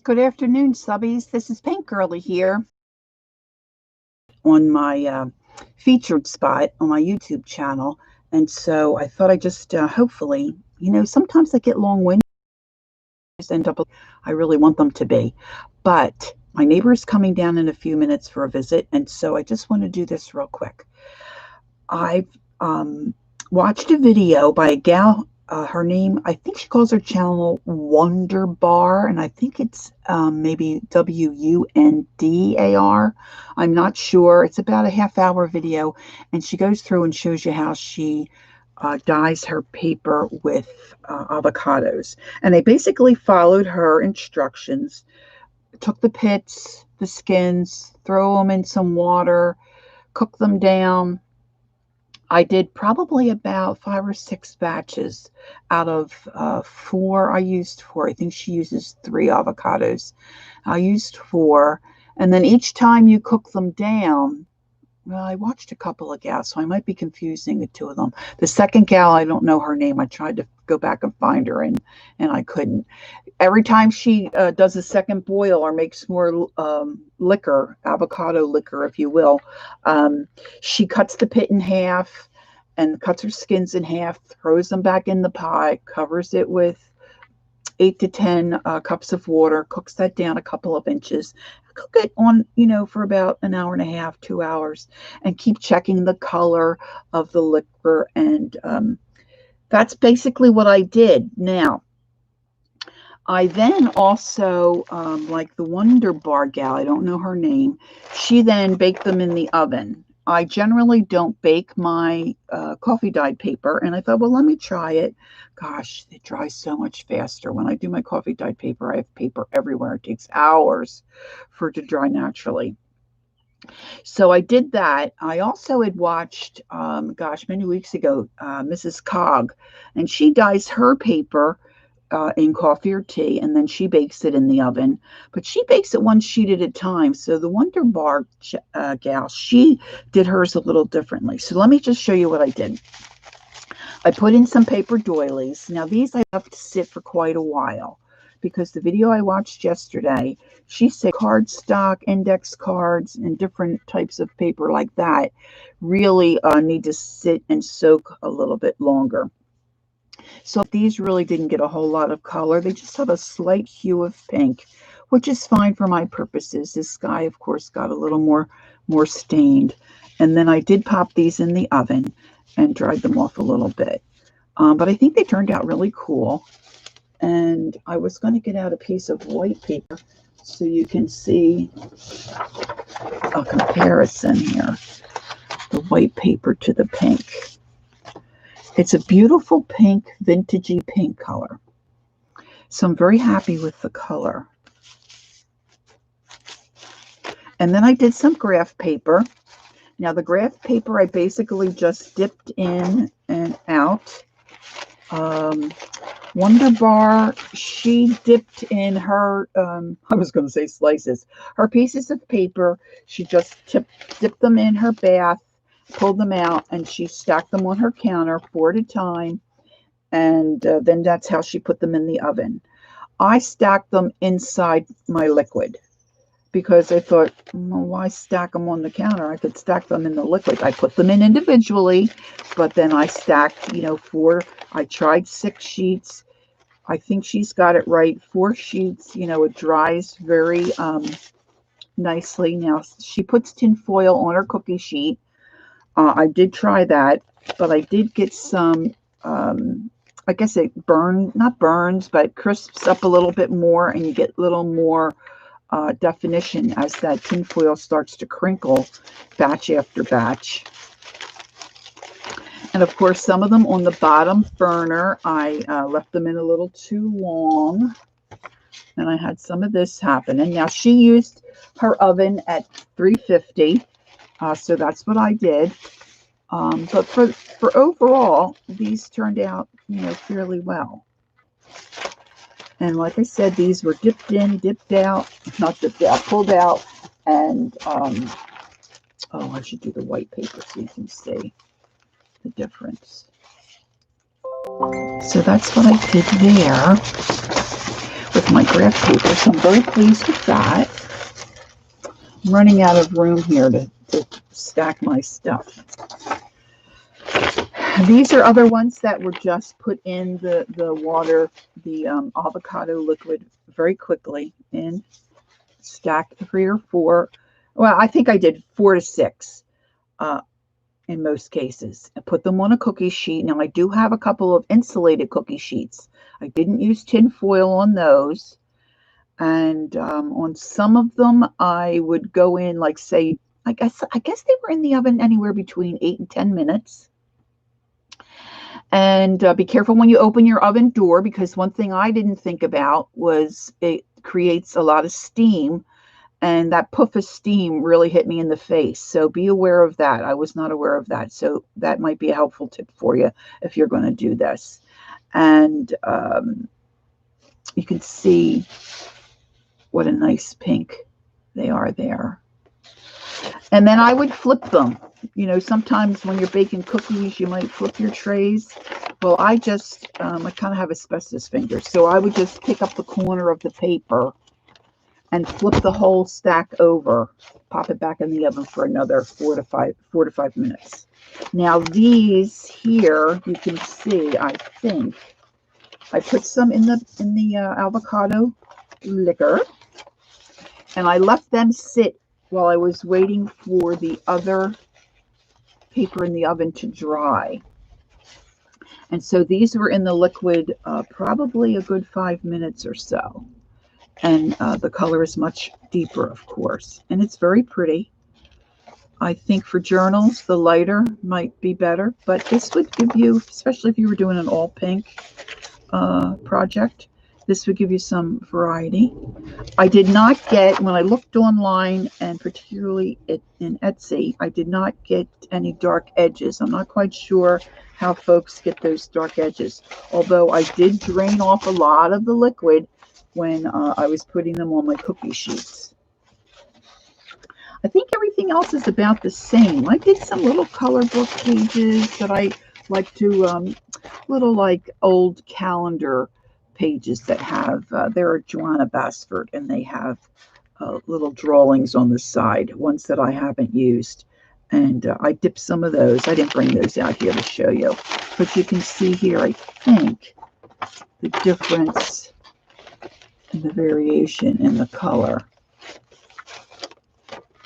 Good afternoon, subbies. This is Pink Girly here on my featured spot on my YouTube channel. And so I thought I just hopefully, sometimes I get long-winded, end up, I really want them to be. But my neighbor is coming down in a few minutes for a visit. And so I just want to do this real quick. I've watched a video by a gal. Her name, I think she calls her channel Wondubar, and I think it's maybe Wundar. I'm not sure. It's about a half-hour video, and she goes through and shows you how she dyes her paper with avocados. And I basically followed her instructions, took the pits, the skins, throw them in some water, cook them down. I did probably about 5 or 6 batches out of 4 I used for. I think she uses 3 avocados. I used 4. And then each time you cook them down, well, I watched a couple of gals, so I might be confusing the 2 of them. The second gal, I don't know her name. I tried to go back and find her, and I couldn't. Every time she does a second boil or makes more liquor, avocado liquor, if you will, she cuts the pit in half and cuts her skins in half, throws them back in the pot, covers it with 8 to 10 cups of water, cooks that down a couple of inches, cook it on, for about an hour and a half, 2 hours, and keep checking the color of the liquor. And that's basically what I did. Now, I then also, like the Wondubar gal, I don't know her name, she then baked them in the oven. I generally don't bake my coffee dyed paper, and I thought, well, let me try it. Gosh, it dries so much faster. When I do my coffee dyed paper, I have paper everywhere. It takes hours for it to dry naturally. So I did that. I also had watched, many weeks ago, Mrs. Cog, and she dyes her paper in coffee or tea, and then she bakes it in the oven. But she bakes it 1 sheet at a time. So the Wondubar gal, she did hers a little differently. So let me just show you what I did. I put in some paper doilies. Now these I left to sit for quite a while, because the video I watched yesterday, she said cardstock, index cards, and different types of paper like that really need to sit and soak a little bit longer. So these really didn't get a whole lot of color. They just have a slight hue of pink, which is fine for my purposes. This sky, of course, got a little more stained. And then I did pop these in the oven and dried them off a little bit. But I think they turned out really cool. And I was going to get out a piece of white paper so you can see a comparison here. The white paper to the pink. It's a beautiful pink, vintagey pink color. So I'm very happy with the color. And then I did some graph paper. Now the graph paper I basically just dipped in and out. Wondubar, she dipped in her, I was going to say slices, her pieces of paper. She just dipped them in her bath, pulled them out, and she stacked them on her counter 4 at a time. And then that's how she put them in the oven. I stacked them inside my liquid because I thought, well, why stack them on the counter? I could stack them in the liquid. I put them in individually, but then I stacked, 4. I tried 6 sheets. I think she's got it right. 4 sheets, it dries very nicely. Now, she puts tin foil on her cookie sheet. I did try that, but I did get some, I guess it not burns, but crisps up a little bit more, and you get a little more definition as that tin foil starts to crinkle batch after batch. And of course, some of them on the bottom burner, I left them in a little too long, and I had some of this happen. And now she used her oven at 350. So that's what I did. But for overall, these turned out, fairly well. And like I said, these were dipped in, dipped out, not dipped out, pulled out. And, I should do the white paper so you can see the difference. So that's what I did there. With with my graph paper, so I'm very pleased with that. I'm running out of room here to stack my stuff. These are other ones that were just put in the water, the avocado liquid very quickly in. Stacked 3 or 4. Well, I think I did 4 to 6 in most cases. I put them on a cookie sheet. Now, I do have a couple of insulated cookie sheets. I didn't use tin foil on those. And on some of them, I would go in, like, say, I guess they were in the oven anywhere between 8 and 10 minutes. And be careful when you open your oven door, because one thing I didn't think about was it creates a lot of steam, and that puff of steam really hit me in the face. So be aware of that. I was not aware of that. So that might be a helpful tip for you if you're going to do this. And you can see what a nice pink they are there. And then I would flip them. You know, sometimes when you're baking cookies, you might flip your trays. Well, I just, I kind of have asbestos fingers. So I would just pick up the corner of the paper and flip the whole stack over, pop it back in the oven for another 4 to 5 minutes. Now these here, you can see, I think I put some in the avocado liquor, and I left them sit while I was waiting for the other paper in the oven to dry. And so these were in the liquid probably a good 5 minutes or so. And the color is much deeper, of course. And it's very pretty. I think for journals, the lighter might be better. But this would give you, especially if you were doing an all pink project, this would give you some variety. I did not get, when I looked online, and particularly in Etsy, I did not get any dark edges. I'm not quite sure how folks get those dark edges. Although I did drain off a lot of the liquid when I was putting them on my cookie sheets. I think everything else is about the same. I did some little color book pages that I like to, little like old calendar pages that have, they're Joanna Basford, and they have little drawings on the side, ones that I haven't used. And I dipped some of those. I didn't bring those out here to show you. But you can see here, I think, the difference, the variation in the color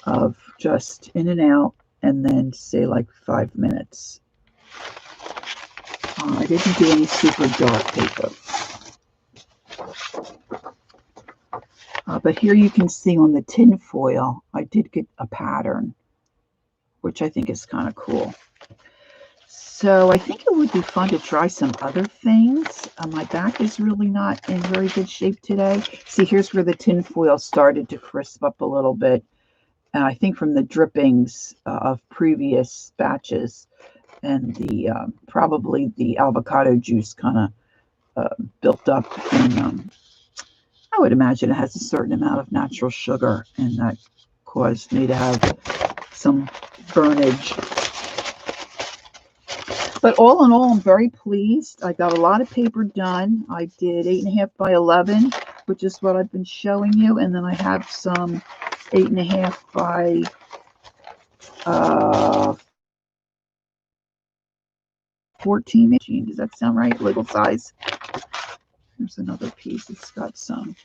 of just in and out, and then say like 5 minutes. I didn't do any super dark paper. But here you can see on the tin foil, I did get a pattern, which I think is kind of cool. So I think it would be fun to try some other things. My back is really not in very good shape today. See, here's where the tin foil started to crisp up a little bit. And I think from the drippings of previous batches, and the probably the avocado juice kind of built up. And I would imagine it has a certain amount of natural sugar, and that caused me to have some burnage. But all in all, I'm very pleased. I got a lot of paper done. I did 8.5 by 11, which is what I've been showing you. And then I have some 8.5 by 14. Does that sound right? Little size. There's another piece. It's got some.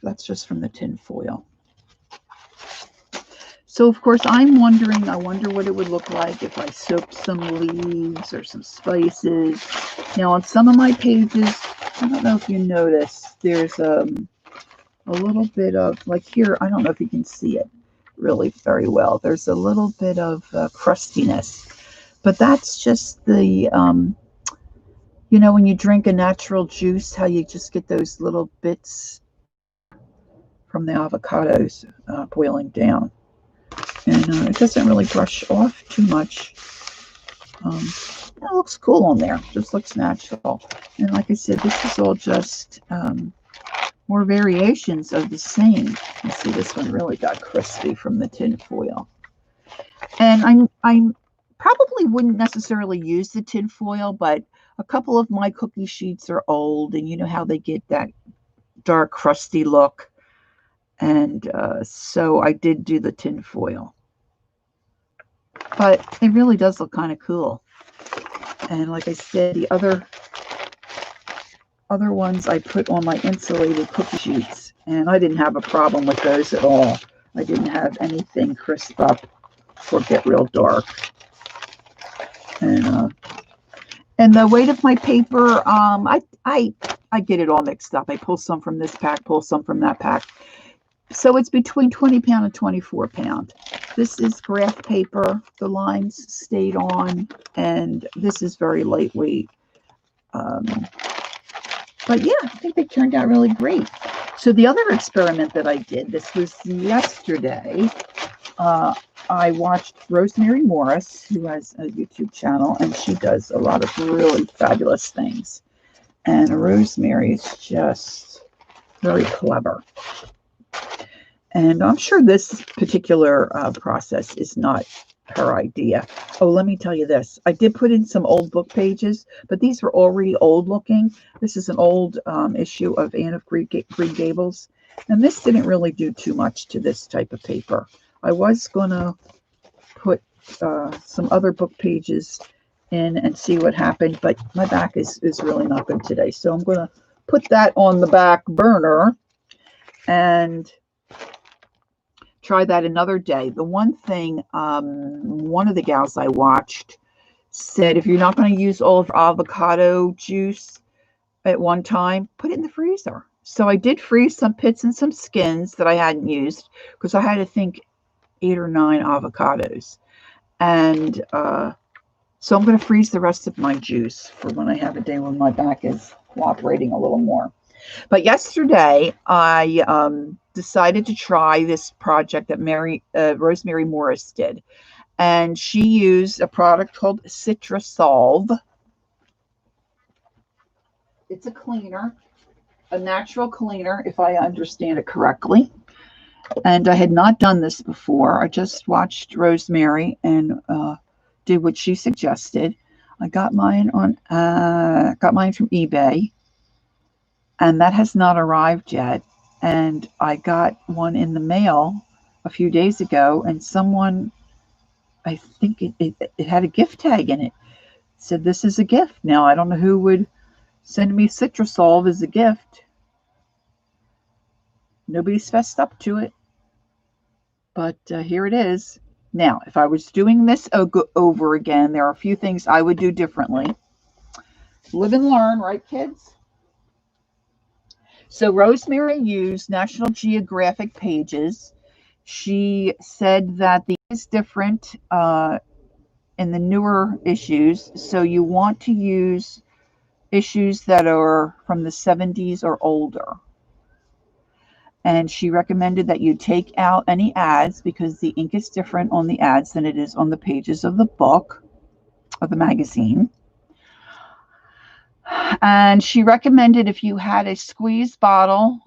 That's just from the tin foil. So, of course, I'm wondering, I wonder what it would look like if I soaked some leaves or some spices. Now, on some of my pages, I don't know if you notice, there's a little bit of, like here, I don't know if you can see it really very well. There's a little bit of crustiness. But that's just the, you know, when you drink a natural juice, how you just get those little bits from the avocados boiling down. And it doesn't really brush off too much. It looks cool on there. Just looks natural. And like I said, this is all just more variations of the same. You see, this one really got crispy from the tin foil. And I'm probably wouldn't necessarily use the tin foil, but a couple of my cookie sheets are old, and you know how they get that dark, crusty look. And so I did do the tin foil. But it really does look kind of cool. And like I said, the other ones I put on my insulated cookie sheets, and I didn't have a problem with those at all. I didn't have anything crisp up or get real dark. And the weight of my paper, I get it all mixed up. I pull some from this pack, pull some from that pack. So it's between 20 pound and 24 pound. This is graph paper. The lines stayed on, and this is very lightweight. But yeah, I think they turned out really great. So the other experiment that I did, this was yesterday. I watched Rosemary Morris, who has a YouTube channel, and she does a lot of really fabulous things. And Rosemary is just very clever. And I'm sure this particular process is not her idea. Oh, let me tell you this. I did put in some old book pages, but these were already old looking. This is an old issue of Anne of Green Gables. And this didn't really do too much to this type of paper. I was going to put some other book pages in and see what happened, but my back is really not good today. So I'm going to put that on the back burner and try that another day. The one thing, one of the gals I watched said, if you're not going to use all of avocado juice at one time, put it in the freezer. So I did freeze some pits and some skins that I hadn't used because I had to think 8 or 9 avocados. And so I'm going to freeze the rest of my juice for when I have a day when my back is cooperating a little more. But yesterday, I decided to try this project that Rosemary Morris did. And she used a product called Citrasolv. It's a cleaner, a natural cleaner, if I understand it correctly. And I had not done this before. I just watched Rosemary and did what she suggested. I got mine from eBay. And that has not arrived yet. And I got one in the mail a few days ago, and someone, I think it had a gift tag in it. It said, this is a gift. Now, I don't know who would send me Citrasolv as a gift. Nobody's fessed up to it. But here it is. Now, if I was doing this over again, there are a few things I would do differently. Live and learn, right, kids? So Rosemary used National Geographic pages. She said that these is different in the newer issues. So you want to use issues that are from the 70s or older. And she recommended that you take out any ads because the ink is different on the ads than it is on the pages of the book or the magazine. And she recommended if you had a squeeze bottle,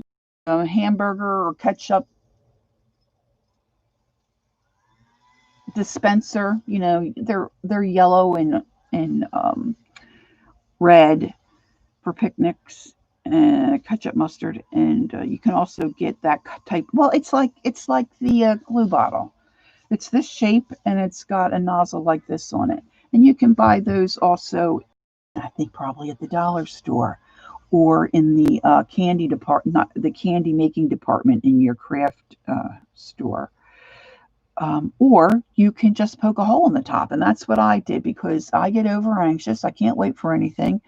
a hamburger or ketchup dispenser, you know, they're yellow and red for picnics, and ketchup, mustard, and you can also get that type. Well, it's like the glue bottle. It's this shape and it's got a nozzle like this on it, and you can buy those also. I think probably at the dollar store or in the candy department, not the candy making department in your craft store. Or you can just poke a hole in the top. And that's what I did because I get over anxious. I can't wait for anything.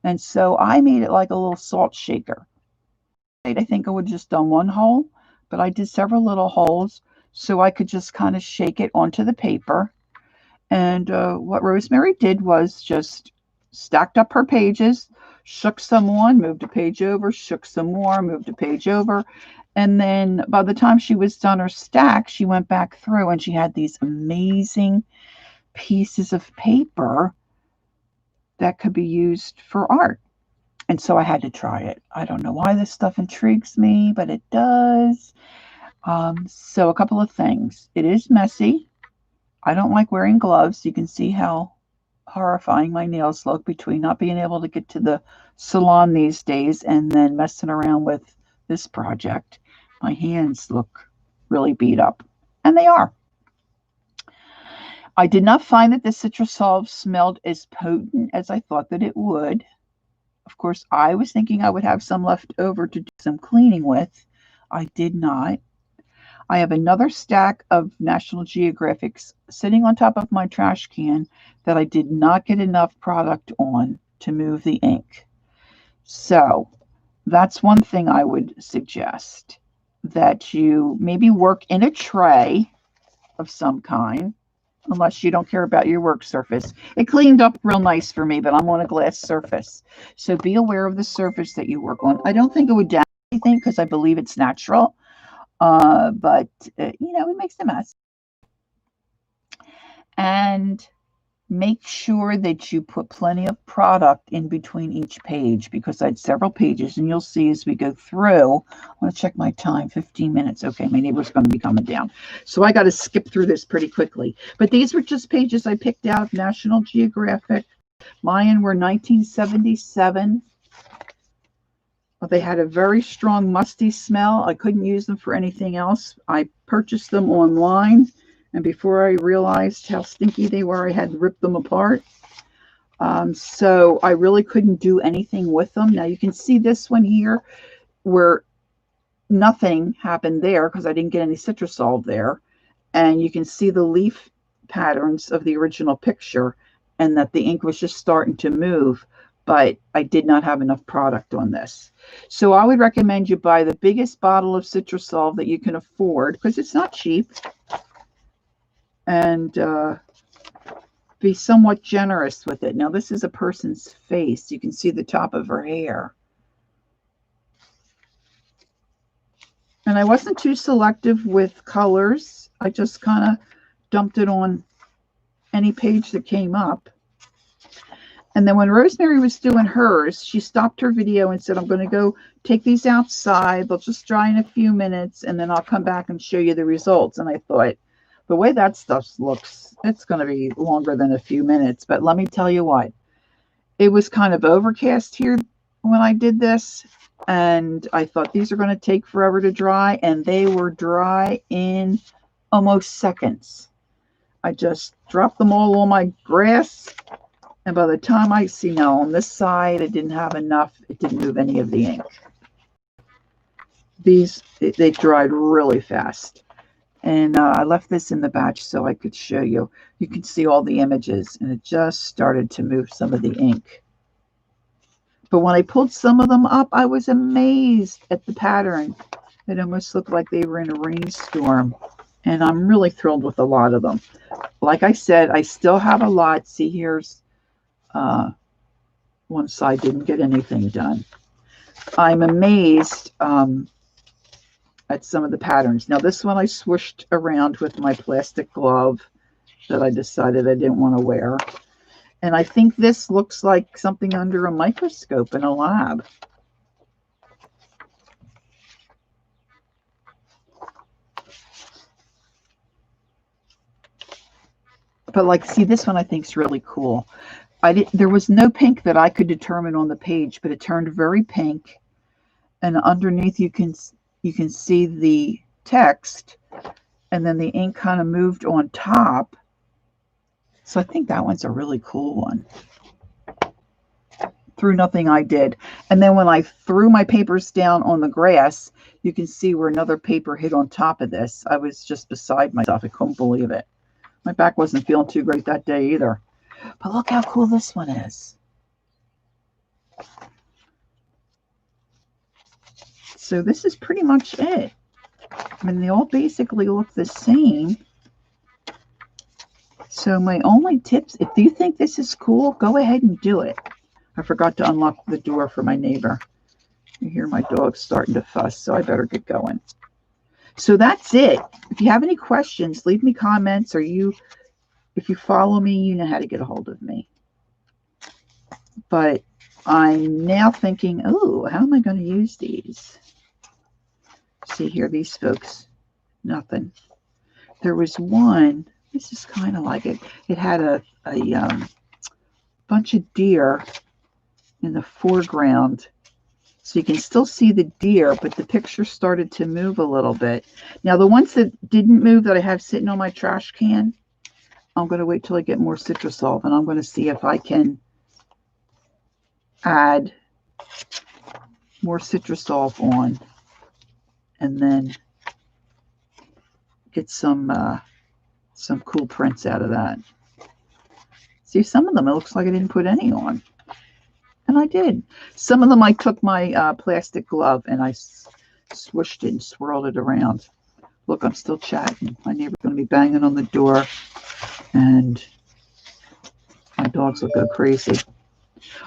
And so I made it like a little salt shaker. I think I would have just done one hole, but I did several little holes so I could just kind of shake it onto the paper. And what Rosemary did was just stacked up her pages, shook some on, moved a page over, shook some more, moved a page over. And then by the time she was done her stack, she went back through and she had these amazing pieces of paper that could be used for art. And so I had to try it. I don't know why this stuff intrigues me, but it does. So a couple of things. It is messy. I don't like wearing gloves. You can see how horrifying my nails look between not being able to get to the salon these days and then messing around with this project. My hands look really beat up, and they are. I did not find that the Citrasolv smelled as potent as I thought that it would. Of course, I was thinking I would have some left over to do some cleaning with. I did not. I have another stack of National Geographics sitting on top of my trash can that I did not get enough product on to move the ink. So that's one thing I would suggest, that you maybe work in a tray of some kind, unless you don't care about your work surface. It cleaned up real nice for me, but I'm on a glass surface. So be aware of the surface that you work on. I don't think it would damage anything because I believe it's natural. But it makes a mess. And make sure that you put plenty of product in between each page, because I had several pages, and you'll see as we go through. I want to check my time, 15 minutes. Okay, my neighbor's going to be coming down. So I got to skip through this pretty quickly. But these were just pages I picked out of National Geographic. Mine were 1977. They had a very strong musty smell. I couldn't use them for anything else. I purchased them online, and before I realized how stinky they were, I had to rip them apart. So I really couldn't do anything with them. Now you can see this one here where nothing happened there because I didn't get any Citrasolv there. And you can see the leaf patterns of the original picture, and that the ink was just starting to move. But I did not have enough product on this. So I would recommend you buy the biggest bottle of Citrasolv that you can afford, because it's not cheap. And be somewhat generous with it. Now, this is a person's face. You can see the top of her hair. And I wasn't too selective with colors. I just kind of dumped it on any page that came up. And then when Rosemary was doing hers, she stopped her video and said, I'm going to go take these outside. They'll just dry in a few minutes, and then I'll come back and show you the results. And I thought, the way that stuff looks, it's going to be longer than a few minutes. But let me tell you what, it was kind of overcast here when I did this. And I thought these are going to take forever to dry. And they were dry in almost seconds. I just dropped them all on my grass. And by the time I see now on this side, it didn't have enough. It didn't move any of the ink. They dried really fast. And I left this in the batch so I could show you. You can see all the images, and it just started to move some of the ink. But when I pulled some of them up, I was amazed at the pattern. It almost looked like they were in a rainstorm. And I'm really thrilled with a lot of them. Like I said, I still have a lot. See, here's one side didn't get anything done. I'm amazed at some of the patterns. Now, this one I swooshed around with my plastic glove that I decided I didn't want to wear. And I think this looks like something under a microscope in a lab. But like, see, this one I think is really cool. There was no pink that I could determine on the page, but it turned very pink. And underneath you can see the text, and then the ink kind of moved on top. So I think that one's a really cool one. Through nothing I did. And then when I threw my papers down on the grass, you can see where another paper hit on top of this. I was just beside myself. I couldn't believe it. My back wasn't feeling too great that day either. But look how cool this one is. So this is pretty much it. I mean, they all basically look the same. So my only tips, if you think this is cool, go ahead and do it. I forgot to unlock the door for my neighbor. You hear my dog starting to fuss, so I better get going. So that's it. If you have any questions, leave me comments, or if you follow me, you know how to get a hold of me. But I'm now thinking, oh, how am I going to use these? See here, these folks, nothing. There was one, this is kind of like it. It had a bunch of deer in the foreground. So you can still see the deer, but the picture started to move a little bit. Now, the ones that didn't move that I have sitting on my trash can, I'm going to wait till I get more Citrasolv, and I'm going to see if I can add more Citrasolv on and then get some cool prints out of that. See, some of them, it looks like I didn't put any on. And I did. Some of them I took my plastic glove and I swished it and swirled it around. Look, I'm still chatting. My neighbor's going to be banging on the door and my dogs will go crazy.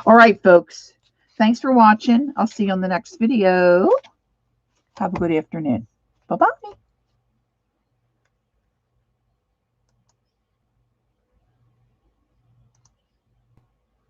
All right, folks. Thanks for watching. I'll see you on the next video. Have a good afternoon. Bye-bye.